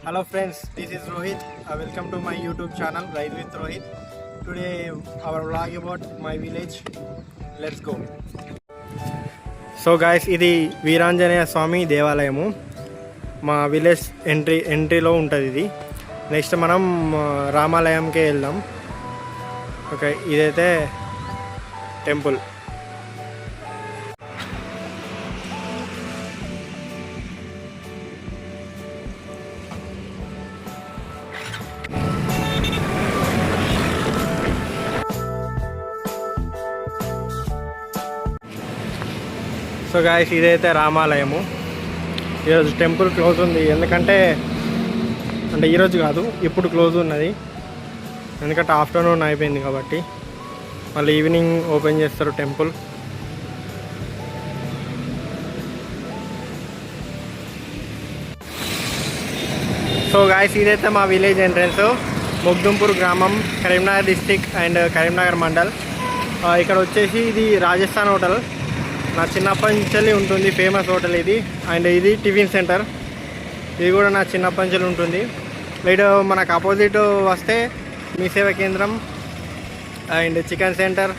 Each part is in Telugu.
Hello friends, this is Rohit. Welcome to my YouTube channel Ride with Rohit. Today our vlog about my village. Let's go. So guys, ఇది వీరాంజనేయ స్వామి దేవాలయము. మా విలేజ్ ఎంట్రీలో ఉంటుంది ఇది. నెక్స్ట్ మనం రామాలయంకి వెళ్దాం. ఓకే, ఇదైతే టెంపుల్. సో గాయస్, ఇదైతే రామాలయము. ఈరోజు టెంపుల్ క్లోజ్ ఉంది. ఎందుకంటే ఈరోజు కాదు, ఇప్పుడు క్లోజ్ ఉన్నది. ఎందుకంటే ఆఫ్టర్నూన్ అయిపోయింది కాబట్టి మళ్ళీ ఈవినింగ్ ఓపెన్ చేస్తారు టెంపుల్. సో గాయస్, ఇదైతే మా విలేజ్ ఎంట్రన్స్. ముగ్దుంపూర్ గ్రామం, కరీంనగర్ డిస్టిక్ అండ్ కరీంనగర్ మండల్. ఇక్కడ వచ్చేసి ఇది రాజస్థాన్ హోటల్. నా చిన్నప్పటి నుంచి ఉంటుంది, ఫేమస్ హోటల్ ఇది. అండ్ ఇది టిఫిన్ సెంటర్, ఇది కూడా నా చిన్నప్పటి నుంచి ఉంటుంది. రైట్ మనకు ఆపోజిట్ వస్తే మీ సేవా కేంద్రం అండ్ చికెన్ సెంటర్.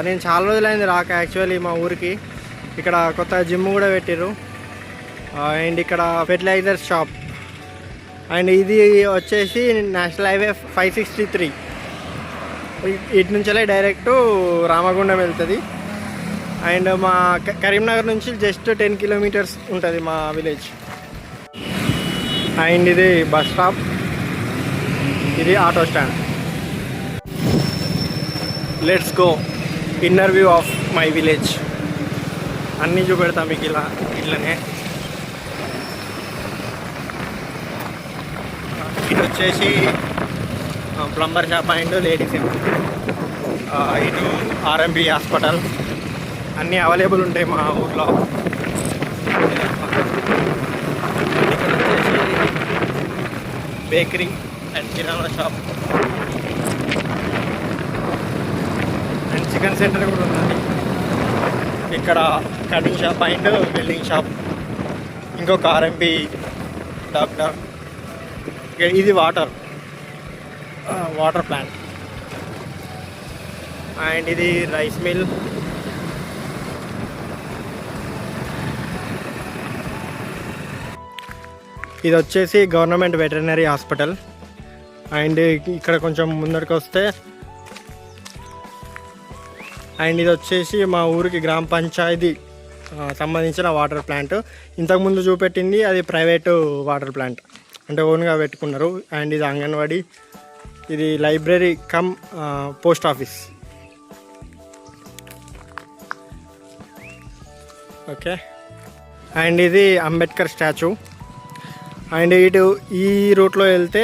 నేను చాలా రోజులైంది రాక యాక్చువల్లీ మా ఊరికి. ఇక్కడ కొత్త జిమ్ కూడా పెట్టారు. అండ్ ఇక్కడ ఫెర్టిలైజర్ షాప్. అండ్ ఇది వచ్చేసి నేషనల్ హైవే 563. ఇటు నుంచే డైరెక్ట్ రామగుండం వెళ్తుంది. అండ్ మా కరీంనగర్ నుంచి జస్ట్ 10 కిలోమీటర్స్ ఉంటుంది మా విలేజ్. అండ్ ఇది బస్ స్టాప్, ఇది auto stand. Let's go inner view of my village. అన్నీ చూపెడతాం మీకు ఇట్లనే. ఇది వచ్చేసి ప్లంబర్ షాప్ అండ్ లేడీస్. ఇటు ఆర్ఎంపీ హాస్పిటల్, అన్నీ అవైలబుల్ ఉంటాయి మా ఊర్లో. Bakery and kirana shop and chicken centre కూడా ఉన్నది. ఇక్కడ cutting shop and welding shop, ఇంకొక ఆర్ఎంపీ డాక్టర్. ఇది వాటర్ ప్లాంట్. అండ్ ఇది రైస్ మిల్. ఇది వచ్చేసి గవర్నమెంట్ వెటర్నరీ హాస్పిటల్. అండ్ ఇక్కడ కొంచెం ముందరికి వస్తే అండ్ ఇది వచ్చేసి మా ఊరికి గ్రామ పంచాయతీ సంబంధించిన వాటర్ ప్లాంట్. ఇంతకుముందు చూపెట్టింది అది ప్రైవేటు వాటర్ ప్లాంట్, అంటే ఓన్గా పెట్టుకున్నారు. అండ్ ఇది అంగన్వాడీ, ఇది library come post office. Okay, and ఇది అంబేద్కర్ స్టాచ్యూ. అండ్ ఇటు ఈ రూట్లో వెళ్తే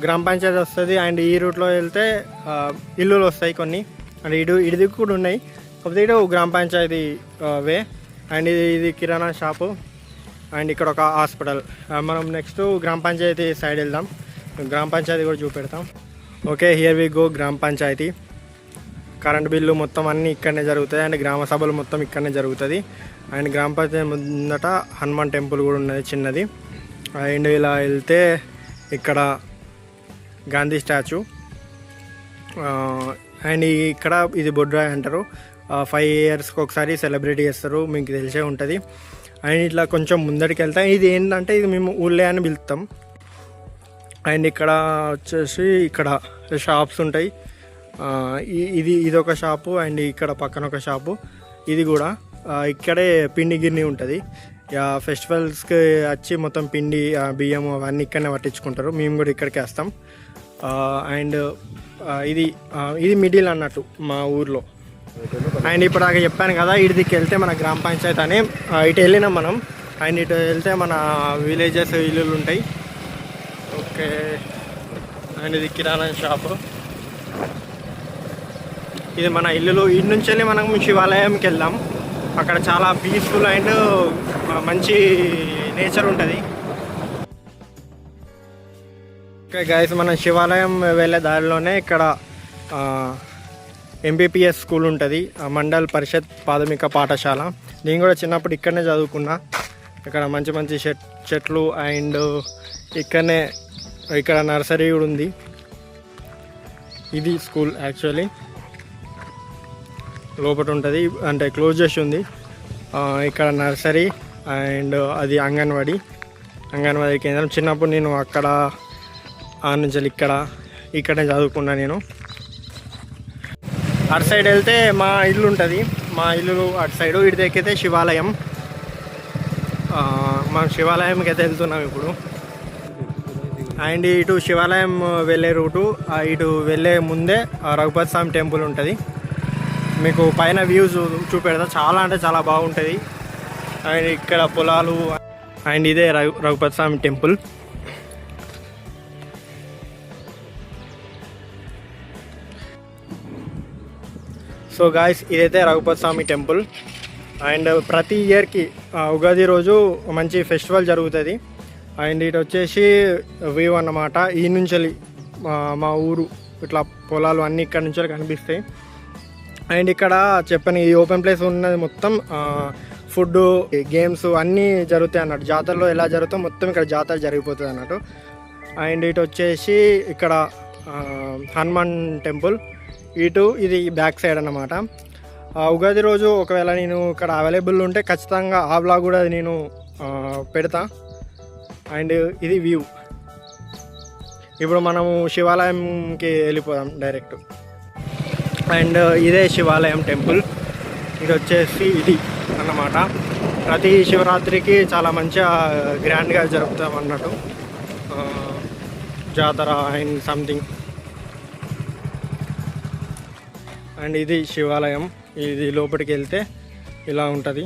గ్రామ పంచాయతీ వస్తుంది. అండ్ ఈ రూట్లో వెళ్తే ఇల్లులు వస్తాయి కొన్ని. అండ్ ఇటు కూడా ఉన్నాయి, కాకపోతే ఇటు గ్రామ పంచాయతీ వే. అండ్ ఇది కిరాణా షాపు. అండ్ ఇక్కడ ఒక హాస్పిటల్. మనం నెక్స్ట్ గ్రామ పంచాయతీ సైడ్ వెళ్దాం, గ్రామ పంచాయతీ కూడా చూపెడతాం. ఓకే, హియర్ వి గో గ్రామ పంచాయతీ. కరెంట్ బిల్లు మొత్తం అన్నీ ఇక్కడనే జరుగుతాయి. అండ్ గ్రామ సభలు మొత్తం ఇక్కడనే జరుగుతుంది. అండ్ గ్రామ పంచాయతీ ముందట హనుమాన్ టెంపుల్ కూడా ఉన్నది చిన్నది. అండ్ ఇలా వెళ్తే ఇక్కడ గాంధీ స్టాచ్యూ. అండ్ ఇక్కడ ఇది బొడ్రాయి అంటారు. 5 ఇయర్స్కి ఒకసారి సెలబ్రేట్ చేస్తారు, మీకు తెలిసే ఉంటుంది. అండ్ ఇట్లా కొంచెం ముందరికి వెళ్తాం. ఇది ఏంటంటే ఇది మేము ఊళ్ళే అని పిలుస్తాం. అండ్ ఇక్కడ వచ్చేసి ఇక్కడ షాప్స్ ఉంటాయి. ఇది ఒక షాపు. అండ్ ఇక్కడ పక్కన ఒక షాపు. ఇది కూడా ఇక్కడే పిండి గిన్నె ఉంటుంది. ఫెస్టివల్స్కి వచ్చి మొత్తం పిండి బియ్యం అవన్నీ ఇక్కడనే పట్టించుకుంటారు. మేము కూడా ఇక్కడికి వేస్తాం. అండ్ ఇది మిడిల్ అన్నట్టు మా ఊర్లో. అండ్ ఇప్పుడు దాకా చెప్పాను కదా, ఇటుదికి వెళ్తే మన గ్రామ పంచాయతీ అని. ఇటు వెళ్ళినాం మనం. అండ్ ఇటు వెళ్తే మన విలేజెస్ ఇల్లులు ఉంటాయి. ఓకే, అండ్ ఇది కిరాణా షాపు. ఇది మన ఇల్లులు. ఇటు నుంచి వెళ్ళి మనం శివాలయంకి వెళ్దాం. అక్కడ చాలా పీస్ఫుల్ అండ్ మంచి నేచర్ ఉంటుంది. ఓకే గైస్, మన శివాలయం వెళ్ళే దారిలోనే ఇక్కడ ఎంపీపీఎస్ స్కూల్ ఉంటుంది, మండల్ పరిషత్ ప్రాథమిక పాఠశాల. నేను కూడా చిన్నప్పుడు ఇక్కడనే చదువుకున్నా. ఇక్కడ మంచి మంచి చెట్లు అండ్ ఇక్కడ నర్సరీ కూడా ఉంది. ఇది స్కూల్ యాక్చువల్లీ లోపల ఉంటుంది, అంటే క్లోజ్ చేసి ఉంది. ఇక్కడ నర్సరీ అండ్ అది అంగన్వాడీ కేంద్రం. చిన్నప్పుడు నేను అక్కడ నుంచి ఇక్కడే చదువుకున్నా నేను. అటు సైడ్ వెళ్తే మా ఇల్లు ఉంటుంది, మా ఇల్లు అటు సైడు. ఇటు ఎక్కితే శివాలయం. మనం శివాలయంకి అయితే వెళ్తున్నాం ఇప్పుడు. అండ్ ఇటు శివాలయం వెళ్ళే రూటు, ఇటు వెళ్ళే ముందే రఘుపతి స్వామి టెంపుల్ ఉంటుంది. మీకు పైన వ్యూస్ చూపెడతా, చాలా అంటే చాలా బాగుంటుంది. అండ్ ఇక్కడ పొలాలు అండ్ ఇదే రఘుపతి స్వామి టెంపుల్. సో గాయస్, ఇదైతే రఘుపతి స్వామి టెంపుల్. అండ్ ప్రతి ఇయర్కి ఉగాది రోజు మంచి ఫెస్టివల్ జరుగుతుంది. అండ్ ఇటు వచ్చేసి వ్యూ అన్నమాట. ఈ నుంచి మా ఊరు ఇట్లా పొలాలు అన్నీ ఇక్కడ నుంచి కనిపిస్తాయి. అండ్ ఇక్కడ చెప్పని ఈ ఓపెన్ ప్లేస్ ఉన్నది మొత్తం ఫుడ్, గేమ్స్ అన్నీ జరుగుతాయి అన్నట్టు. జాతరలో ఎలా జరుగుతాయో మొత్తం ఇక్కడ జాతర జరిగిపోతుంది అన్నట్టు. అండ్ ఇటు వచ్చేసి ఇక్కడ హనుమాన్ టెంపుల్. ఇది బ్యాక్ సైడ్ అన్నమాట. ఉగాది రోజు ఒకవేళ నేను ఇక్కడ అవైలబుల్ ఉంటే ఖచ్చితంగా ఆ వ్లాగ్ కూడా నేను పెడతా. అండ్ ఇది వ్యూ. ఇప్పుడు మనము శివాలయంకి వెళ్ళిపోదాం డైరెక్ట్. అండ్ ఇదే శివాలయం టెంపుల్. ఇది వచ్చేసి ఇది అన్నమాట. ప్రతి శివరాత్రికి చాలా మంచిగా గ్రాండ్గా జరుపుతాం అన్నట్టు జాతర అండ్ సంథింగ్. అండ్ ఇది శివాలయం. ఇది లోపలికి వెళ్తే ఇలా ఉంటుంది.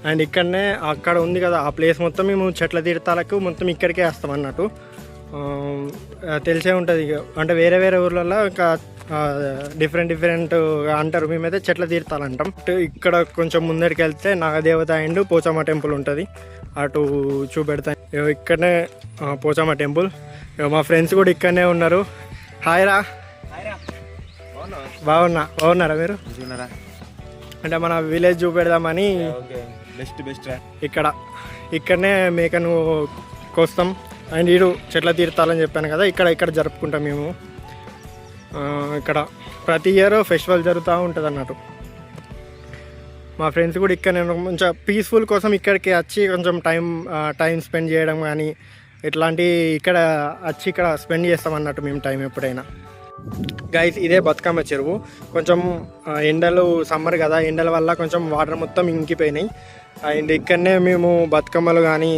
అండ్ ఇక్కడనే అక్కడ ఉంది కదా ఆ ప్లేస్ మొత్తం మేము చెట్ల తీర్థాలకు మొత్తం ఇక్కడికే వస్తాం అన్నట్టు. తెలిసే ఉంటుంది, అంటే వేరే వేరే ఊర్లలో ఇంకా డిఫరెంట్ అంటారు. మేమైతే చెట్ల తీర్థాలు అంటాం. ఇక్కడ కొంచెం ముందరికి వెళ్తే నాగదేవత అండ్ పోచమ్మ టెంపుల్ ఉంటుంది. అటు చూపెడతా. ఇక్కడనే పోచమ్మ టెంపుల్. మా ఫ్రెండ్స్ కూడా ఇక్కడనే ఉన్నారు. హాయ్ రా. బాగున్నారా మీరు? అంటే మన విలేజ్ చూపెడదామని ఇక్కడనే మేకను కోస్తాం. అండ్ ఇటు చెట్ల తీర్థాలని చెప్పాను కదా, ఇక్కడ జరుపుకుంటాం మేము. ఇక్కడ ప్రతి ఇయర్ ఫెస్టివల్ జరుగుతూ ఉంటుంది అన్నట్టు. మా ఫ్రెండ్స్ కూడా ఇక్కడ కొంచెం పీస్ఫుల్ కోసం ఇక్కడికి వచ్చి కొంచెం టైం స్పెండ్ చేయడం కానీ ఇట్లాంటి ఇక్కడ స్పెండ్ చేస్తాం అన్నట్టు మేము టైం ఎప్పుడైనా. గైస్, ఇదే బతుకమ్మ చెరువు. కొంచెం ఎండలు సమ్మర్ కదా, ఎండల వల్ల కొంచెం వాటర్ మొత్తం ఇంకిపోయినాయి. అండ్ ఇక్కడనే మేము బతుకమ్మలు కానీ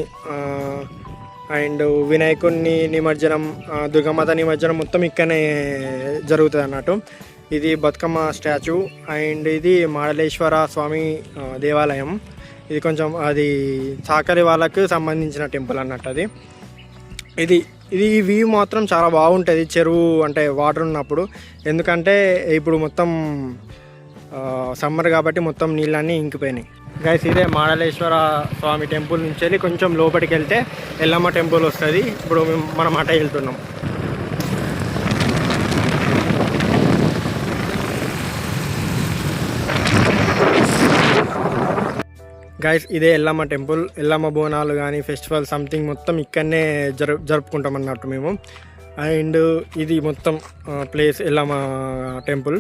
అండ్ వినాయకుడిని నిమజ్జనం, దుర్గమాత నిమజ్జనం మొత్తం ఇక్కడనే జరుగుతుంది అన్నట్టు. ఇది బతుకమ్మ స్టాచ్యూ. అండ్ ఇది మాడలేశ్వర స్వామి దేవాలయం. ఇది కొంచెం అది చాకలి వాళ్ళకు సంబంధించిన టెంపుల్ అన్నట్టు. అది ఇది వ్యూ మాత్రం చాలా బాగుంటుంది చెరువు అంటే వాటర్ ఉన్నప్పుడు. ఎందుకంటే ఇప్పుడు మొత్తం సమ్మర్ కాబట్టి మొత్తం నీళ్ళన్నీ ఇంకిపోయినాయి. గైస్, ఇదే మాడలేశ్వర స్వామి టెంపుల్ నుంచి వెళ్ళి కొంచెం లోపలికి వెళ్తే ఎల్లమ్మ టెంపుల్ వస్తుంది. ఇప్పుడు మనం అట వెళ్తున్నాం. గైస్, ఇదే ఎల్లమ్మ టెంపుల్. ఎల్లమ్మ బోనాలు కానీ ఫెస్టివల్ సంథింగ్ మొత్తం ఇక్కడనే జరుపుకుంటాం అన్నట్టు మేము. అండ్ ఇది మొత్తం ప్లేస్ ఎల్లమ్మ టెంపుల్.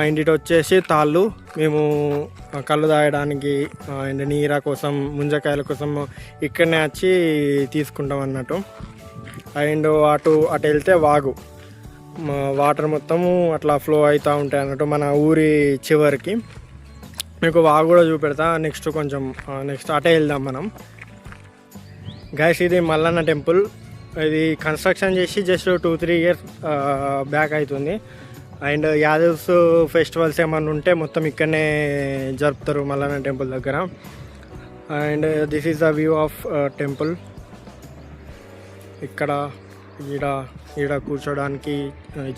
అండ్ ఇటు వచ్చేసి తాళ్ళు. మేము కళ్ళు తాగడానికి అండ్ నీర కోసం, ముంజకాయల కోసం ఇక్కడనే వచ్చి తీసుకుంటాం అన్నట్టు. అండ్ అటు వెళ్తే వాగు. వాటర్ మొత్తము అట్లా ఫ్లో అవుతూ ఉంటాయి అన్నట్టు మన ఊరి చివరికి. మీకు వాగు కూడా చూపెడతా నెక్స్ట్ అటే వెళ్దాం మనం. గైస్, ఇది మల్లన్న టెంపుల్. ఇది కన్స్ట్రక్షన్ చేసి జస్ట్ 2-3 ఇయర్స్ బ్యాక్ అవుతుంది. అండ్ యాదవ్స్ ఫెస్టివల్స్ ఏమన్నా ఉంటే మొత్తం ఇక్కడనే జరుపుతారు మల్లన్న టెంపుల్ దగ్గర. And this is the view of temple. ఈడ కూర్చోడానికి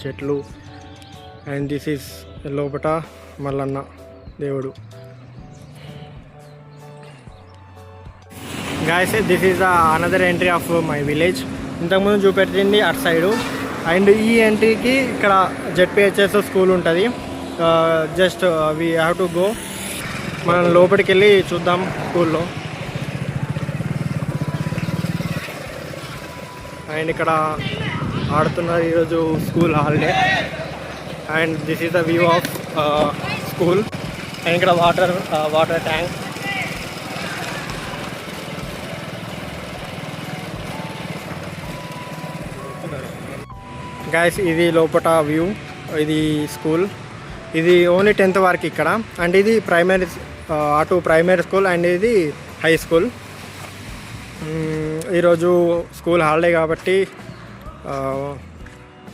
చెట్లు. అండ్ దిస్ ఈజ్ లోపట మల్లన్న దేవుడు. Guys, this is another entry of my village. ఇంతకుముందు చూపెట్టింది అటు సైడు. అండ్ ఈ ఎంట్రీకి ఇక్కడ జెడ్పిహెచ్ఎస్ స్కూల్ ఉంటుంది. Just we have to go. మనం లోపలికి వెళ్ళి చూద్దాం స్కూల్లో. అండ్ ఇక్కడ ఆడుతున్నారు ఈరోజు school holiday. And this is the view of school. And ఇక్కడ వాటర్ ట్యాంక్. గైస్ ఇది లోపల వ్యూ. ఇది స్కూల్. ఇది ఓన్లీ 10th వరకు ఇక్కడ. అండ్ ఇది అటు ప్రైమరీ స్కూల్ అండ్ ఇది హై స్కూల్. ఈరోజు స్కూల్ హాలిడే కాబట్టి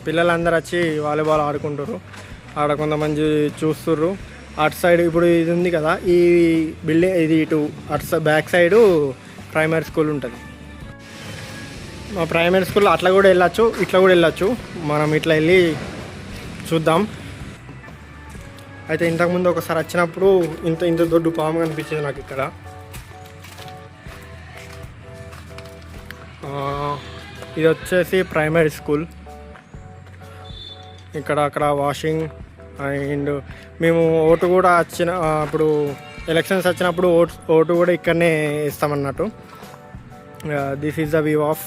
పిల్లలందరూ వచ్చి వాలీబాల్ ఆడుకుంటారు. ఆడ కొంతమంది చూస్తుర్రు. అటు సైడ్ ఇప్పుడు ఇది ఉంది కదా, ఈ బిల్డింగ్ ఇది ఇటు అటు బ్యాక్ సైడు ప్రైమరీ స్కూల్ ఉంటుంది. మా ప్రైమరీ స్కూల్ అట్లా కూడా వెళ్ళచ్చు, ఇట్లా కూడా వెళ్ళచ్చు. మనం ఇట్లా వెళ్ళి చూద్దాం. అయితే ఇంతకుముందు ఒకసారి వచ్చినప్పుడు ఇంత దొడ్డు పాము కనిపించింది నాకు ఇక్కడ. ఇది వచ్చేసి ప్రైమరీ స్కూల్. అక్కడ వాషింగ్. అండ్ మేము ఓటు కూడా అప్పుడు ఎలక్షన్స్ వచ్చినప్పుడు ఓటు కూడా ఇక్కడనే ఇస్తామన్నట్టు. This is the view of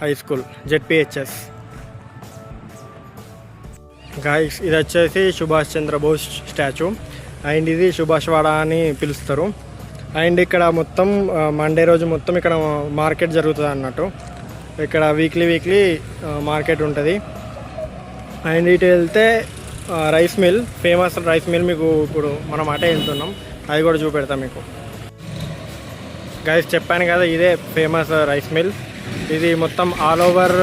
high school ZPHS. Guys ఇది వచ్చేసి సుభాష్ చంద్రబోస్ స్టాచ్యూ. అండ్ ఇది సుభాష్ వాడ అని పిలుస్తారు. అండ్ ఇక్కడ మొత్తం మండే రోజు మొత్తం ఇక్కడ మార్కెట్ జరుగుతుంది అన్నట్టు. ఇక్కడ వీక్లీ మార్కెట్ ఉంటుంది. అండ్ ఇటు వెళ్తే rice mill, famous rice mill మీకు ఇప్పుడు మనం అటే వెళ్తున్నాం, అది కూడా చూపెడతాం మీకు. గైస్ చెప్పాను కదా ఇదే ఫేమస్ రైస్ మిల్. ఇది మొత్తం ఆల్ ఓవర్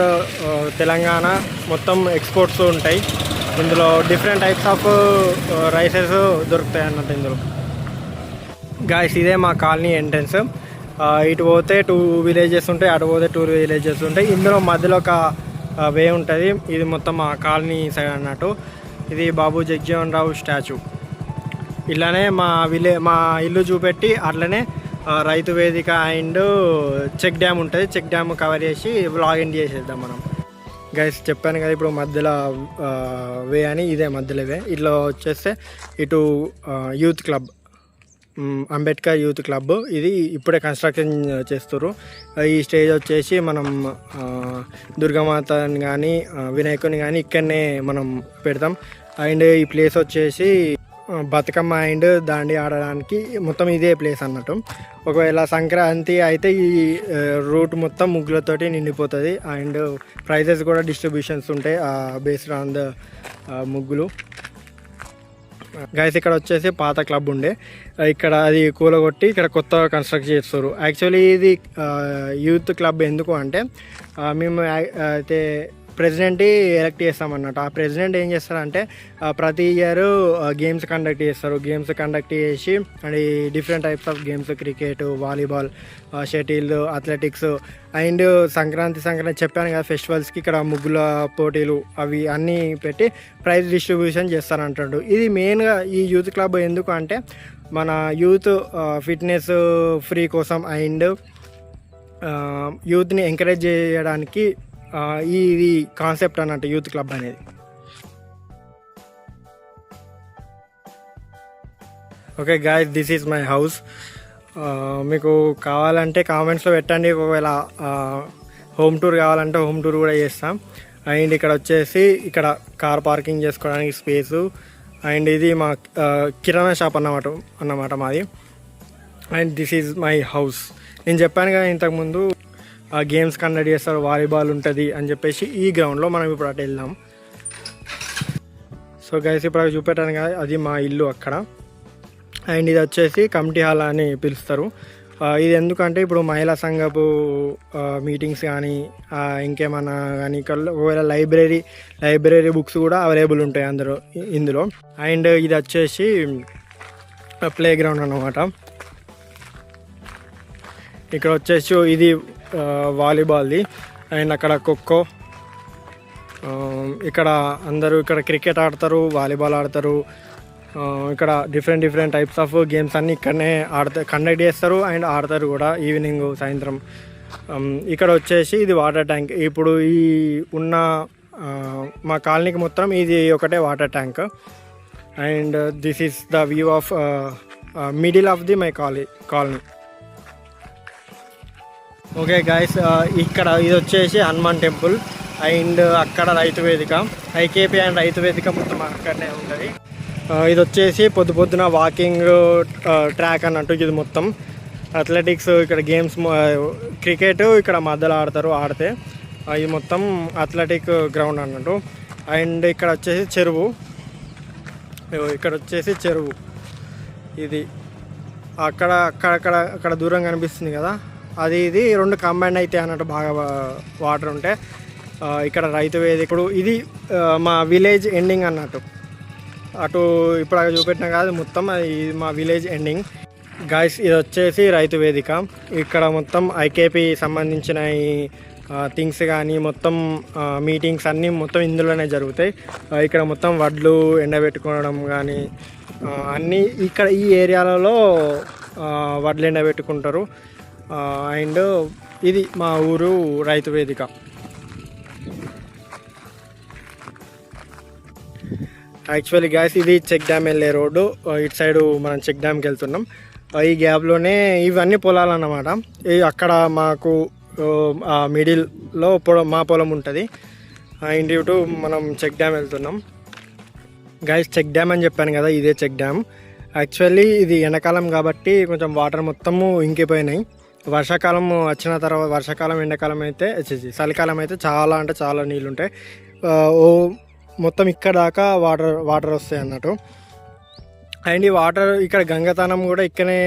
తెలంగాణ మొత్తం ఎక్స్పోర్ట్స్ ఉంటాయి. ఇందులో డిఫరెంట్ టైప్స్ ఆఫ్ రైసెస్ దొరుకుతాయి అన్నట్టు ఇందులో. గాయస్ ఇదే మా కాలనీ ఎంట్రన్స్. ఇటు పోతే 2 విలేజెస్ ఉంటాయి, అటు పోతే 2 విలేజెస్ ఉంటాయి. ఇందులో మధ్యలో ఒక వే ఉంటుంది. ఇది మొత్తం మా కాలనీ సైడ్ అన్నట్టు. ఇది బాబు జగజీవన్ రావు స్టాచ్యూ. ఇలానే మా ఇల్లు చూపెట్టి అట్లనే రైతు వేదిక అండ్ చెక్ డ్యామ్ ఉంటుంది. చెక్ డ్యామ్ కవర్ చేసి వ్లాగ్ ఎండ్ చేసేద్దాం మనం. గైస్ చెప్పాను కదా ఇప్పుడు మధ్యలో వే అని, ఇదే మధ్యలో వే. ఇట్లా వచ్చేస్తే ఇటు youth club, Ambedkar youth club. ఇది ఇప్పుడే కన్స్ట్రక్షన్ చేస్తారు. ఈ స్టేజ్ వచ్చేసి మనం దుర్గామాతని కానీ వినాయకుని కానీ ఇక్కడనే మనం పెడతాం. అండ్ ఈ ప్లేస్ వచ్చేసి బతుకమ్మ అండ్ దాండి ఆడడానికి మొత్తం ఇదే ప్లేస్ అన్నట్టు. ఒకవేళ సంక్రాంతి అయితే ఈ రూట్ మొత్తం ముగ్గులతోటి నిండిపోతుంది. అండ్ ప్రైజెస్ కూడా డిస్ట్రిబ్యూషన్స్ ఉంటాయి బేస్డ్ ఆన్ ద ముగ్గులు. గైస్ ఇక్కడ వచ్చేసి పాత క్లబ్ ఉండే, ఇక్కడ అది కూలగొట్టి ఇక్కడ కొత్తగా కన్స్ట్రక్ట్ చేస్తారు. యాక్చువల్లీ ఇది యూత్ క్లబ్ ఎందుకు అంటే మేము అయితే ప్రెసిడెంట్ ఎలక్ట్ చేస్తామన్నట్టు. ఆ ప్రెసిడెంట్ ఏం చేస్తారంటే ప్రతి ఇయర్ గేమ్స్ కండక్ట్ చేస్తారు. గేమ్స్ కండక్ట్ చేసి and different types of games, cricket, volleyball, shuttle, athletics and Sankranti చెప్పాను కదా ఫెస్టివల్స్కి ఇక్కడ ముగ్గుల పోటీలు అవి అన్నీ పెట్టి ప్రైజ్ డిస్ట్రిబ్యూషన్ చేస్తారంటాడు. ఇది మెయిన్గా ఈ యూత్ క్లబ్ ఎందుకు అంటే మన యూత్ ఫిట్నెస్ ఫ్రీ కోసం అండ్ యూత్ని ఎంకరేజ్ చేయడానికి ఇది కాన్సెప్ట్ అన్నట్టు యూత్ క్లబ్ అనేది. Okay guys, this is my house. మీకు కావాలంటే కామెంట్స్లో పెట్టండి. ఒకవేళ హోమ్ టూర్ కావాలంటే హోమ్ టూర్ కూడా చేస్తాం. అండ్ ఇక్కడ వచ్చేసి ఇక్కడ కార్ పార్కింగ్ చేసుకోవడానికి స్పేసు. అండ్ ఇది మా కిరాణా షాప్ అన్నమాట మాది. And this is my house. నేను చెప్పాను కదా ఇంతకుముందు గేమ్స్ కండక్ట్ చేస్తారు, వాలీబాల్ ఉంటుంది అని చెప్పేసి ఈ గ్రౌండ్లో మనం ఇప్పుడు అటు వెళ్దాం. సో గైస్ ఇప్పుడు చూపెట్టాను కదా అది మా ఇల్లు అక్కడ. అండ్ ఇది వచ్చేసి కమిటీ హాల్ అని పిలుస్తారు. ఇది ఎందుకంటే ఇప్పుడు మహిళా సంఘపు మీటింగ్స్ కానీ ఇంకేమన్నా కానీ ఒకవేళ లైబ్రరీ బుక్స్ కూడా అవైలబుల్ ఉంటాయి ఇందులో. అండ్ ఇది వచ్చేసి ప్లే గ్రౌండ్ అన్నమాట. ఇక్కడ వచ్చేసి ఇది వాలీబాల్ది అండ్ అక్కడ ఖోఖో. ఇక్కడ అందరూ ఇక్కడ క్రికెట్ ఆడతారు, వాలీబాల్ ఆడతారు. ఇక్కడ డిఫరెంట్ టైప్స్ ఆఫ్ గేమ్స్ అన్నీ ఇక్కడనే కండక్ట్ చేస్తారు అండ్ ఆడతారు కూడా ఈవినింగ్, సాయంత్రం. ఇక్కడ వచ్చేసి ఇది వాటర్ ట్యాంక్. ఇప్పుడు ఈ ఉన్న మా కాలనీకి మొత్తం ఇది ఒకటే water tank. And this is the view of middle of the my colony. Okay guys, ఇక్కడ ఇది వచ్చేసి హనుమాన్ టెంపుల్ అండ్ అక్కడ రైతు వేదిక, ఐకేపీ అండ్ రైతు వేదిక మొత్తం అక్కడనే ఉంటుంది. ఇది వచ్చేసి పొద్దున వాకింగ్ ట్రాక్ అన్నట్టు. ఇది మొత్తం అథ్లెటిక్స్, ఇక్కడ గేమ్స్, క్రికెట్ ఇక్కడ మధ్యలో ఆడితే ఇది మొత్తం అథ్లెటిక్ గ్రౌండ్ అన్నట్టు. అండ్ ఇక్కడ వచ్చేసి చెరువు, ఇది అక్కడ దూరం కనిపిస్తుంది కదా, అది ఇది రెండు కంబైండ్ అయితే అన్నట్టు బాగా వాటర్ ఉంటే. ఇక్కడ రైతు వేదిక, ఇప్పుడు ఇది మా విలేజ్ ఎండింగ్ అన్నట్టు. అటు ఇప్పుడు చూపెట్టిన కాదు, మొత్తం ఇది మా విలేజ్ ఎండింగ్ గాయస్. ఇది వచ్చేసి రైతు వేదిక. ఇక్కడ మొత్తం ఐకేపీ సంబంధించిన థింగ్స్ కానీ మొత్తం మీటింగ్స్ అన్నీ మొత్తం ఇందులోనే జరుగుతాయి. ఇక్కడ మొత్తం వడ్లు ఎండబెట్టుకోవడం కానీ అన్నీ ఇక్కడ ఈ ఏరియాలలో వడ్లు ఎండబెట్టుకుంటారు. అండ్ ఇది మా ఊరు రైతు వేదిక. యాక్చువల్లీ గాయస్ ఇది చెక్ డ్యామ్ వెళ్ళే రోడ్డు. ఇటు సైడు మనం చెక్ డ్యామ్కి వెళ్తున్నాం. ఈ గ్యాప్లోనే ఇవన్నీ పొలాలు అన్నమాట. అక్కడ మాకు మిడిల్లో మా పొలం ఉంటుంది. ఇంటి ఇటు మనం చెక్ డ్యామ్ వెళ్తున్నాం గాయస్. చెక్ డ్యామ్ అని చెప్పాను కదా, ఇదే చెక్ డ్యామ్. యాక్చువల్లీ ఇది ఎండాకాలం కాబట్టి కొంచెం వాటర్ మొత్తము ఇంకిపోయినాయి. వర్షాకాలం వచ్చిన తర్వాత, వర్షాకాలం ఎండాకాలం అయితే చలికాలం అయితే చాలా అంటే చాలా నీళ్ళు ఉంటాయి. మొత్తం ఇక్కడ దాకా వాటర్ వస్తాయి అన్నట్టు. అండ్ ఈ వాటర్ ఇక్కడ గంగతనం కూడా ఇక్కడనే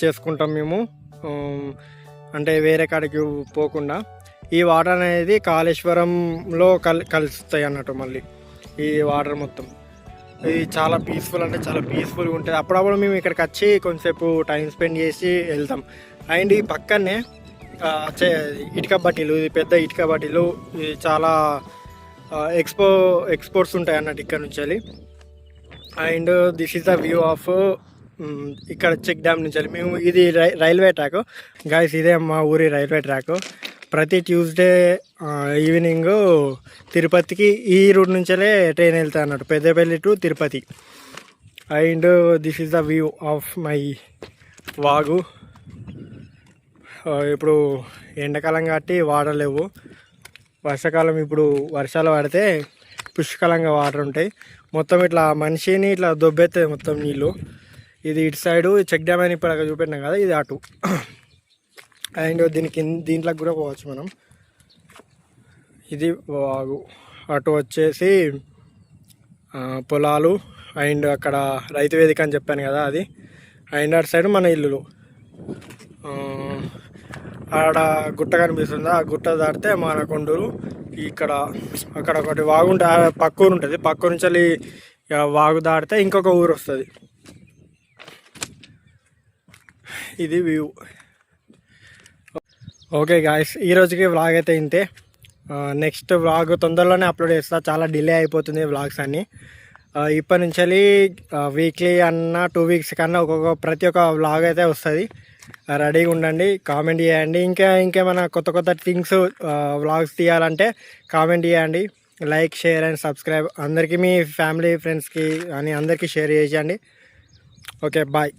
చేసుకుంటాం మేము, అంటే వేరే కాడికి పోకుండా. ఈ వాటర్ అనేది కాళేశ్వరంలో కలుస్తాయి అన్నట్టు. మళ్ళీ ఈ వాటర్ మొత్తం ఇది చాలా పీస్ఫుల్, అంటే చాలా పీస్ఫుల్గా ఉంటుంది. అప్పుడప్పుడు మేము ఇక్కడికి వచ్చి కొంచెంసేపు టైం స్పెండ్ చేసి వెళ్తాం. అండ్ ఈ పక్కనే ఇటుక బట్టీలు, ఇది పెద్ద ఇటుక బట్టీలు, ఇది చాలా ఎక్స్పోర్ట్స్ ఉంటాయి అన్నట్టు ఇక్కడ నుంచి వెళ్ళి. And this is the view of ఇక్కడ చెక్ డ్యామ్ నుంచి వెళ్ళి. మేము ఇది రైల్వే ట్రాక్ గాయస్, ఇదే మా ఊరి రైల్వే ట్రాక్. ప్రతి ట్యూస్డే ఈవినింగ్ తిరుపతికి ఈ రూట్ నుంచే ట్రైన్ వెళ్తాయి అన్నట్టు, Peddapalli to Tirupati. And this is the view of my వాగు. ఇప్పుడు ఎండాకాలం కాబట్టి వాటర్ లేవు, వర్షాకాలం ఇప్పుడు వర్షాలు పడితే పుష్కలంగా వాటర్ ఉంటాయి. మొత్తం ఇట్లా మనిషిని ఇట్లా దొబ్బెత్తాయి మొత్తం నీళ్ళు. ఇది ఇటు సైడు చెక్ డ్యామ్ అని ఇప్పుడు అక్కడ చూపెట్టినాం కదా, ఇది అటు. అండ్ దీంట్లోకి కూడా పోవచ్చు మనం. ఇది వాగు, అటు వచ్చేసి పొలాలు. అండ్ అక్కడ రైతు వేదిక అని చెప్పాను కదా అది. అండ్ అటు సైడ్ మన ఇల్లులు. ఆడ గుట్ట కనిపిస్తుంది, ఆ గుట్ట దాటితే మానకొండూరు. అక్కడ ఒకటి వాగు ఉంటే పక్క ఊరు ఉంటుంది, పక్క నుంచి వాగు దాటితే ఇంకొక ఊరు వస్తుంది. ఇది వ్యూ. ఓకే గాయస్, ఈరోజుకి వ్లాగ్ అయితే ఇంతే. నెక్స్ట్ వ్లాగ్ తొందరలోనే అప్లోడ్ చేస్తా, చాలా డిలే అయిపోతుంది వ్లాగ్స్ అన్నీ. ఇప్పటి నుంచి వీక్లీ అన్న 2 వీక్స్ కన్నా ప్రతి ఒక్క వ్లాగ్ అయితే వస్తుంది. రెడీగా ఉండండి, కామెంట్ చేయండి. ఇంకేమైనా కొత్త థింగ్స్ వ్లాగ్స్ తీయాలంటే కామెంట్ చేయండి. Like, share and subscribe. అందరికీ మీ ఫ్యామిలీ ఫ్రెండ్స్కి అని అందరికీ షేర్ చేయండి. Okay, bye.